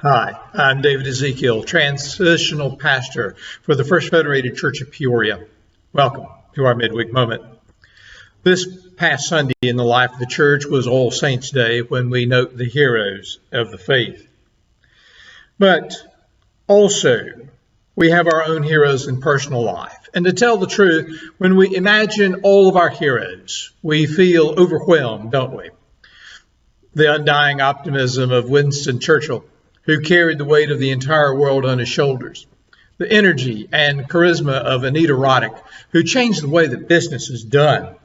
Hi, I'm David Ezekiel, transitional pastor for the First Federated Church of Peoria. Welcome to our Midweek Moment. This past Sunday in the life of the church was All Saints' Day, when we note the heroes of the faith. But also, we have our own heroes in personal life. And to tell the truth, when we imagine all of our heroes, we feel overwhelmed, don't we? The undying optimism of Winston Churchill, who carried the weight of the entire world on his shoulders. The energy and charisma of Anita Roddick, who changed the way that business is done.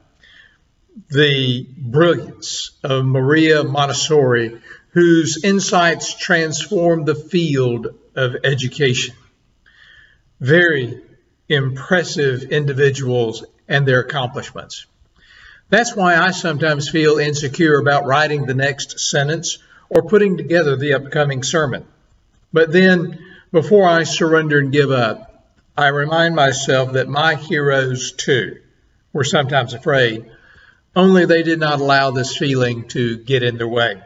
The brilliance of Maria Montessori, whose insights transformed the field of education. Very impressive individuals and their accomplishments. That's why I sometimes feel insecure about writing the next sentence or putting together the upcoming sermon. But then, before I surrender and give up, I remind myself that my heroes, too, were sometimes afraid, only they did not allow this feeling to get in their way.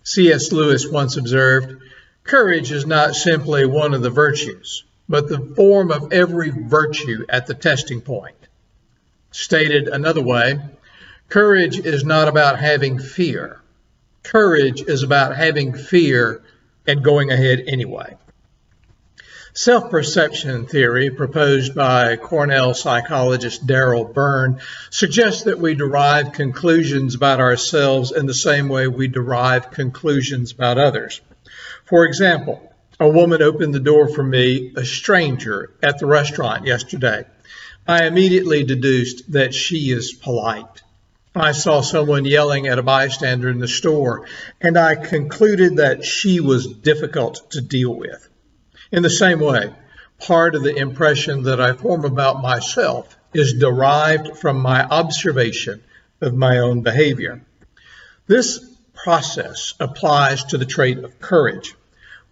C.S. Lewis once observed, "Courage is not simply one of the virtues, but the form of every virtue at the testing point." Stated another way, courage is not about having fear. Courage is about having fear and going ahead anyway. Self-perception theory, proposed by Cornell psychologist Darrell Byrne, suggests that we derive conclusions about ourselves in the same way we derive conclusions about others. For example, a woman opened the door for me, a stranger, at the restaurant yesterday. I immediately deduced that she is polite. I saw someone yelling at a bystander in the store, and I concluded that she was difficult to deal with. In the same way, part of the impression that I form about myself is derived from my observation of my own behavior. This process applies to the trait of courage.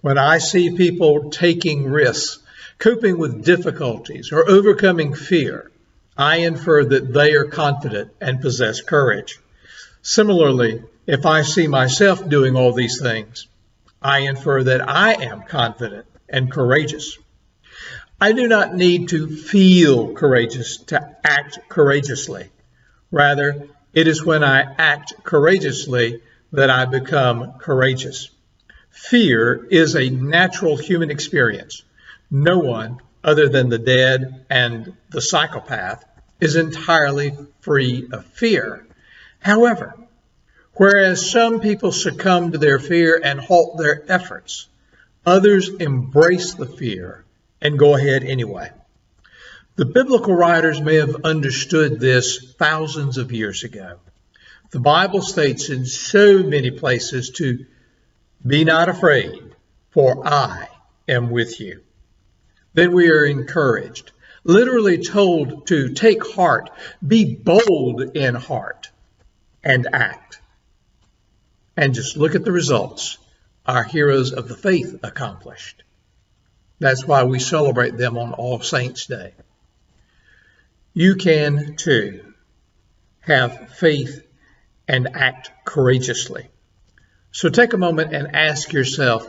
When I see people taking risks, coping with difficulties, or overcoming fear, I infer that they are confident and possess courage. Similarly, if I see myself doing all these things, I infer that I am confident and courageous. I do not need to feel courageous to act courageously. Rather, it is when I act courageously that I become courageous. Fear is a natural human experience. No one, other than the dead and the psychopath, is entirely free of fear. However, whereas some people succumb to their fear and halt their efforts, others embrace the fear and go ahead anyway. The biblical writers may have understood this thousands of years ago. The Bible states in so many places to be not afraid, for I am with you. Then we are encouraged, literally told to take heart, be bold in heart, and act. And just look at the results our heroes of the faith accomplished. That's why we celebrate them on All Saints' Day. You can, too, have faith and act courageously. So take a moment and ask yourself,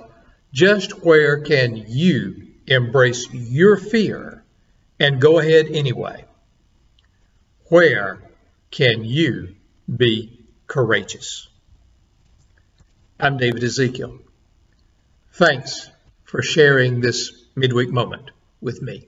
just where can you embrace your fear and go ahead anyway? Where can you be courageous? I'm David Ezekiel. Thanks for sharing this midweek moment with me.